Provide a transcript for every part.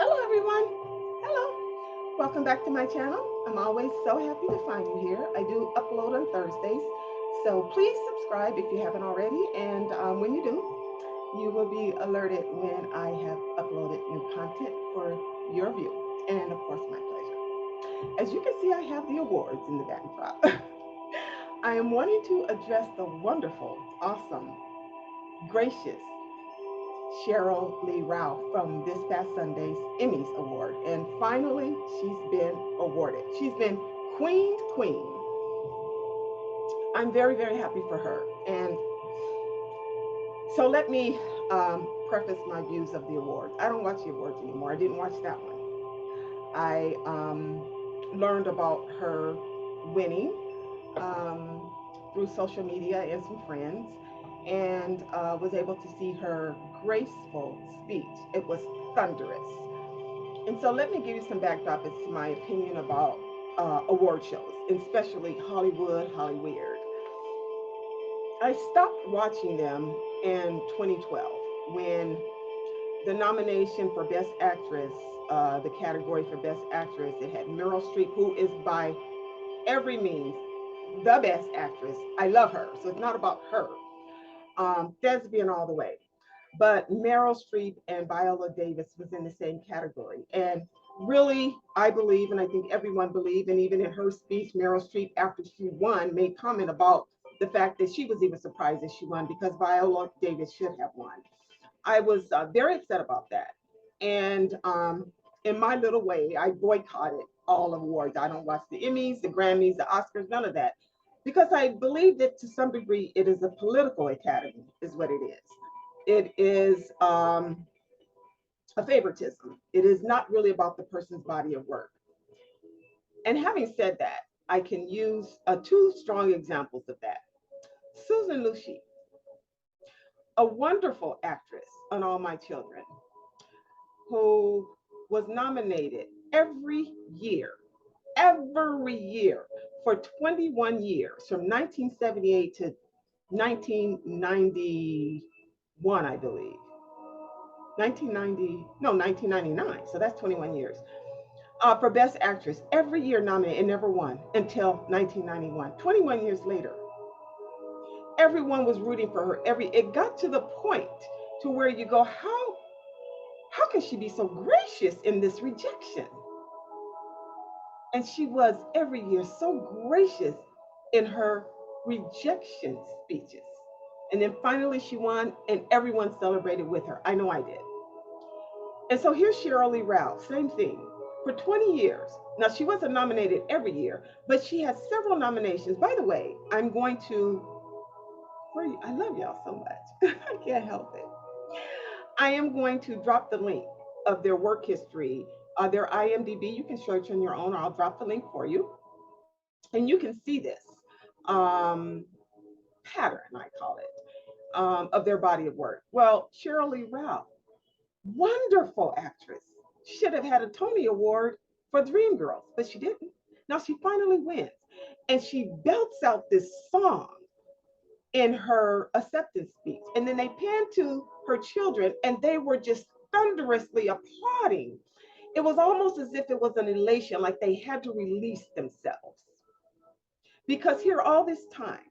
Hello, everyone. Hello. Welcome back to my channel. I'm always so happy to find you here. I do upload on Thursdays, so please subscribe if you haven't already. And when you do, you will be alerted when I have uploaded new content for your view. And of course, my pleasure. As you can see, I have the awards in the backdrop. I am wanting to address the wonderful, awesome, gracious Sheryl Lee Ralph from this past Sunday's Emmys Award. And finally, she's been awarded. She's been Queen's Queen. I'm very, very happy for her. And so let me preface my views of the awards. I don't watch the awards anymore. I didn't watch that one. I learned about her winning through social media and some friends, and was able to see her graceful speech. It was thunderous. And so let me give you some backdrop as to my opinion about award shows, especially Hollywood. I stopped watching them in 2012 when the nomination for Best Actress, the category for Best Actress, it had Meryl Streep, who is by every means the best actress. I love her, so it's not about her. Thespian all the way. But Meryl Streep and Viola Davis was in the same category. And really, I believe, and I think everyone believed, and even in her speech, Meryl Streep, after she won, made comment about the fact that she was even surprised that she won because Viola Davis should have won. I was very upset about that. And in my little way, I boycotted all awards. I don't watch the Emmys, the Grammys, the Oscars, none of that. Because I believe that to some degree it is a political academy, is what it is. It is a favoritism. It is not really about the person's body of work. And having said that, I can use two strong examples of that. Susan Lucci, a wonderful actress on All My Children, who was nominated year, every year for 21 years, from 1978 to 1991, I believe. 1990, no, 1999. So that's 21 years. For Best Actress, every year nominated and never won until 1991. 21 years later, everyone was rooting for her. It got to the point to where you go, how can she be so gracious in this rejection? And she was every year so gracious in her rejection speeches. And then finally she won, and everyone celebrated with her. I know I did. And so here's Sheryl Lee Ralph, same thing. For 20 years. Now, she wasn't nominated every year, but she has several nominations. By the way, I'm going to, I love y'all so much. I can't help it. I am going to drop the link of their work history, their IMDb. You can search on your own, or I'll drop the link for you. And you can see this pattern, I call it, of their body of work. Well, Sheryl Lee Ralph, wonderful actress, should have had a Tony Award for Dreamgirls, but she didn't. Now she finally wins, and she belts out this song in her acceptance speech. And then they pan to her children, and they were just thunderously applauding. It was almost as if it was an elation, like they had to release themselves. Because here, all this time,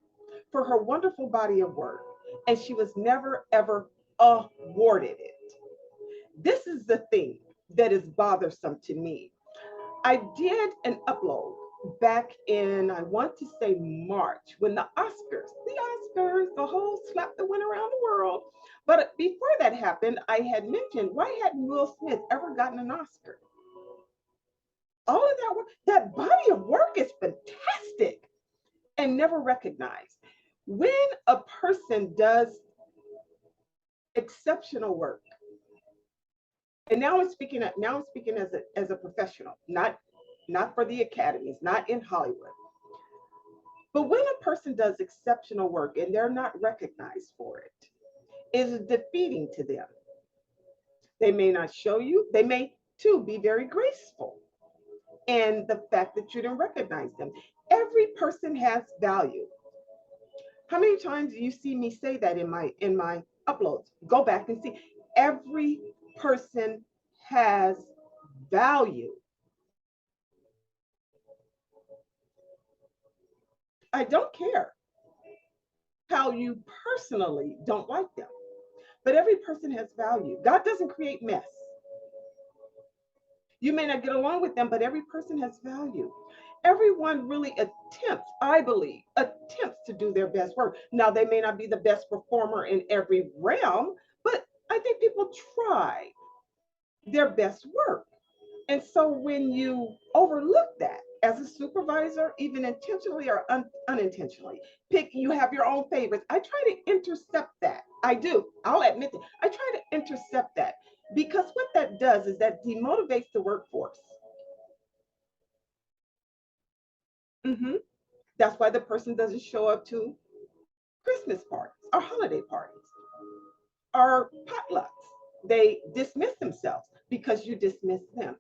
for her wonderful body of work, and she was never, ever awarded it. This is the thing that is bothersome to me. I did an upload back in, I want to say March, when the whole slap that went around the world. But before that happened, I had mentioned, why hadn't Will Smith ever gotten an Oscar? All of that work, that body of work is fantastic and never recognized. When a person does exceptional work, and now I'm speaking as a professional, not for the academies, not in Hollywood. But when a person does exceptional work and they're not recognized for it, is defeating to them. They may not show you, they may too be very graceful in the fact that you didn't recognize them. Every person has value. How many times do you see me say that in my uploads? Go back and see. Every person has value. I don't care how you personally don't like them, but every person has value. God doesn't create mess. You may not get along with them, but every person has value. Everyone really attempts, I believe, attempts to do their best work. Now, they may not be the best performer in every realm, but I think people try their best work. And so when you overlook that as a supervisor, even intentionally or unintentionally, you have your own favorites. I try to intercept that. I do. I'll admit that. I try to intercept that because what that does is that demotivates the workforce. Hmm. That's why the person doesn't show up to Christmas parties or holiday parties or potlucks. They dismiss themselves because you dismiss them.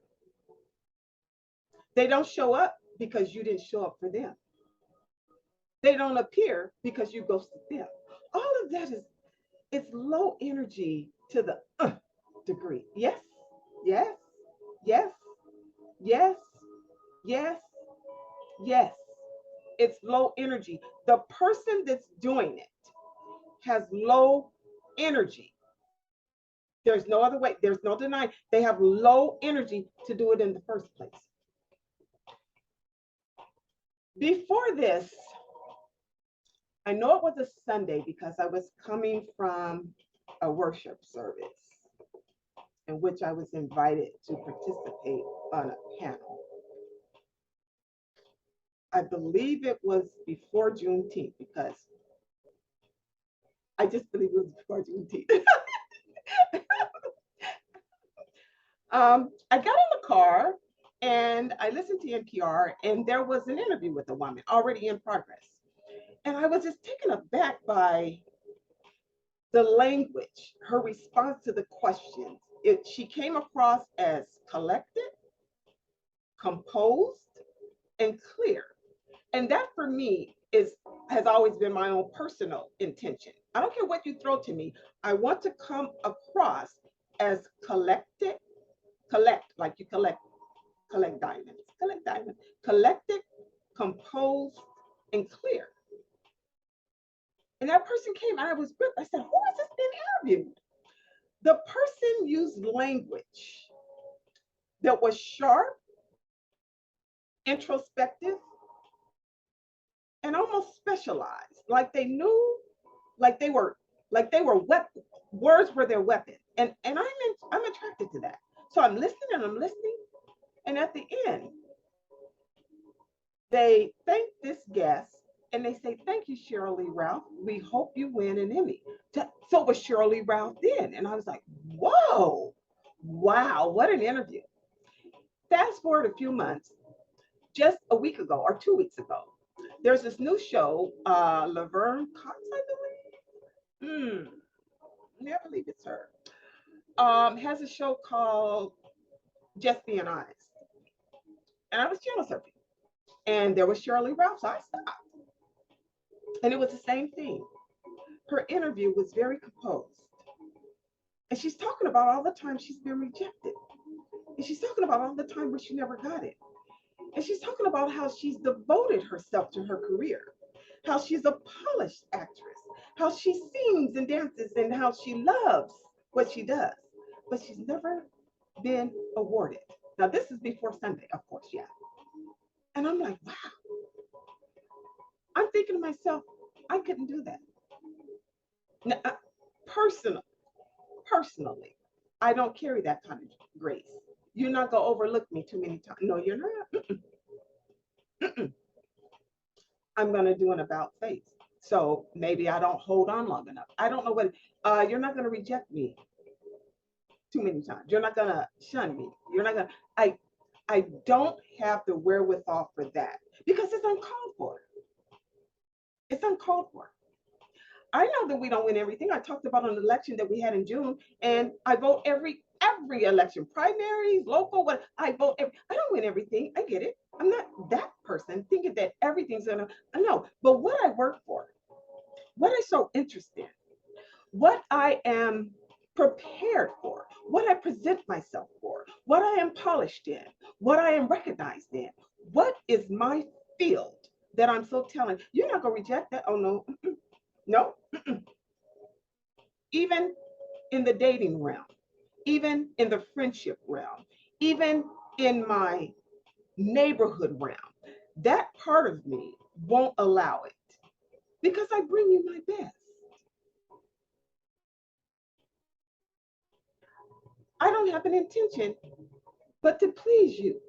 They don't show up because you didn't show up for them. They don't appear because you ghosted them. All of that is it's low energy to the degree. Yes, yes, yes, yes, yes, yes. It's low energy. The person that's doing it has low energy. There's no other way. There's no denying. They have low energy to do it in the first place. Before this, I know it was a Sunday because I was coming from a worship service in which I was invited to participate on a panel. I believe it was before Juneteenth because I just believe it was before Juneteenth. I got in the car and I listened to NPR, and there was an interview with a woman already in progress. And I was just taken aback by the language, her response to the questions. She came across as collected, composed, and clear. And that for me has always been my own personal intention. I don't care what you throw to me. I want to come across as collected, like you collect diamonds, collected, composed, and clear. And that person came and I was gripped. I said, who is this being interviewed? The person used language that was sharp, introspective, and almost specialized. Like they knew, like they were, words were their weapon. And I'm attracted to that. So I'm listening and I'm listening. And at the end, they thank this guest and they say, thank you, Sheryl Lee Ralph. We hope you win an Emmy. So was Sheryl Lee Ralph then. And I was like, whoa, wow, what an interview. Fast forward a few months, just a week ago or 2 weeks ago, there's this new show, Laverne Cox, I believe. Yeah, I believe it's her. Has a show called Just Being Honest. And I was channel surfing. And there was Sheryl Lee Ralph, so I stopped. And it was the same thing. Her interview was very composed. And she's talking about all the time she's been rejected. And she's talking about all the time where she never got it. And she's talking about how she's devoted herself to her career, how she's a polished actress, how she sings and dances, and how she loves what she does. But she's never been awarded. Now, this is before Sunday, of course, yeah. And I'm like, wow. I'm thinking to myself, I couldn't do that. Now, personally, I don't carry that kind of grace. You're not going to overlook me too many times. No, you're not. Mm-mm. Mm-mm. I'm going to do an about face. So maybe I don't hold on long enough. I don't know what, you're not going to reject me too many times. You're not going to shun me. You're not going to, I don't have the wherewithal for that because it's uncalled for. It's uncalled for. I know that we don't win everything. I talked about an election that we had in June, and I vote every election, primaries, local, what I vote. I don't win everything. I get it. I'm not that person thinking that everything's gonna. I know, but what I work for, what I'm so interested in, what I am prepared for, what I present myself for, what I am polished in, what I am recognized in, what is my field that I'm so talented. You're not going to reject that. Oh, no. No. Even in the dating realm, even in the friendship realm, even in my neighborhood realm, that part of me won't allow it because I bring you my best. I don't have an intention but to please you.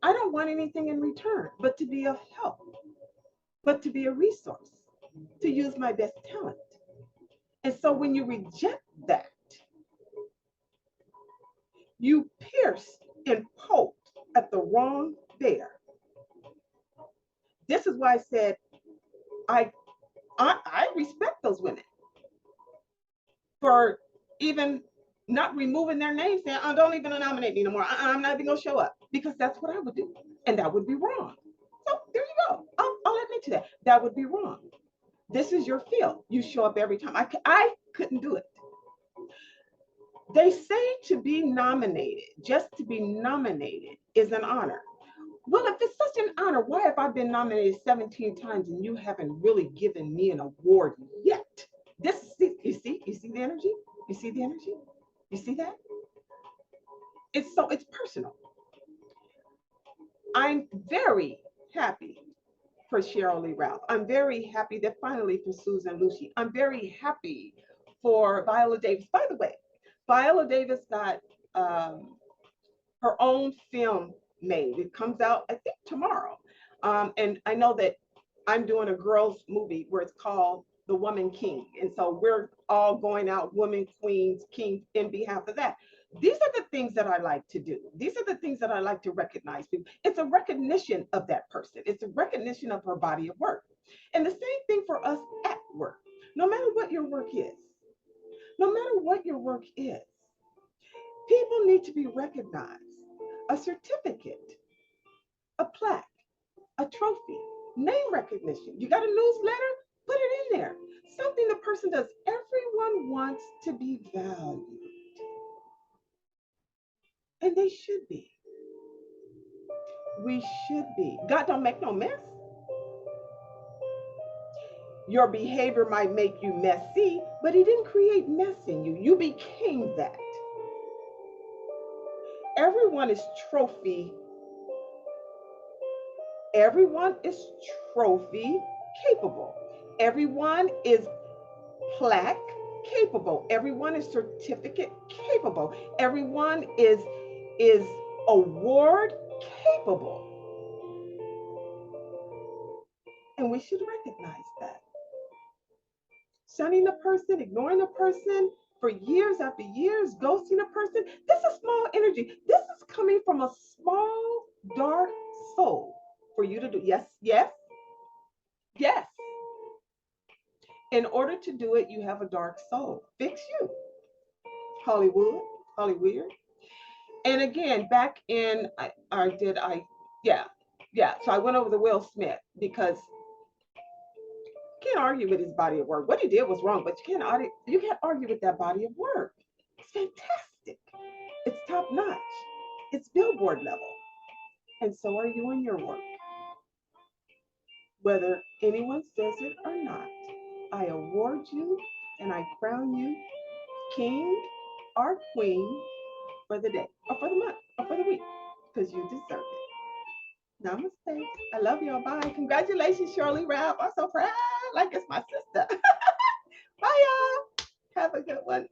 I don't want anything in return but to be of help, but to be a resource, to use my best talent. And so when you reject that, you pierce and poke at the wrong bear. This is why I said I I respect those women for even not removing their name, saying, oh, don't even nominate me no more. I'm not even gonna show up because that's what I would do, and that would be wrong. So there you go. I'll admit to that. That would be wrong. This is your field. You show up every time. I couldn't do it. They say to be nominated, just to be nominated, is an honor. Well, if it's such an honor, why have I been nominated 17 times and you haven't really given me an award yet? This, you see the energy? You see the energy? You see that? It's personal. I'm very happy for Sheryl Lee Ralph. I'm very happy that finally for Susan Lucci. I'm very happy for Viola Davis. By the way, Viola Davis got her own film made. It comes out, I think, tomorrow. And I know that I'm doing a girls' movie where it's called The Woman King. And so we're all going out, women, queens, kings, in behalf of that. These are the things that I like to do. These are the things that I like to recognize people. It's a recognition of that person. It's a recognition of her body of work. And the same thing for us at work. No matter what your work is, no matter what your work is, people need to be recognized. A certificate, a plaque, a trophy, name recognition. You got a newsletter? Put it in there. Something the person does. Everyone wants to be valued. And they should be. We should be. God don't make no mess. Your behavior might make you messy, but he didn't create mess in you. You became that. Everyone is trophy. Everyone is trophy capable. Everyone is plaque capable. Everyone is certificate capable. Everyone is award capable. And we should recognize that. Shunning a person, ignoring a person for years after years, ghosting a person, this is small energy. This is coming from a small, dark soul for you to do. Yes, yes, yes. In order to do it, you have a dark soul. Fix you. Hollywood, Hollyweird. And again, back in, yeah, yeah. So I went over the Will Smith because you can't argue with his body of work. What he did was wrong, but you can't argue with that body of work. It's fantastic. It's top notch. It's billboard level. And so are you in your work. Whether anyone says it or not, I award you and I crown you king or queen for the day or for the month or for the week because you deserve it. Namaste. I love y'all. Bye. Congratulations, Sheryl Lee Ralph. I'm so proud. Like it's my sister. Bye, y'all. Have a good one.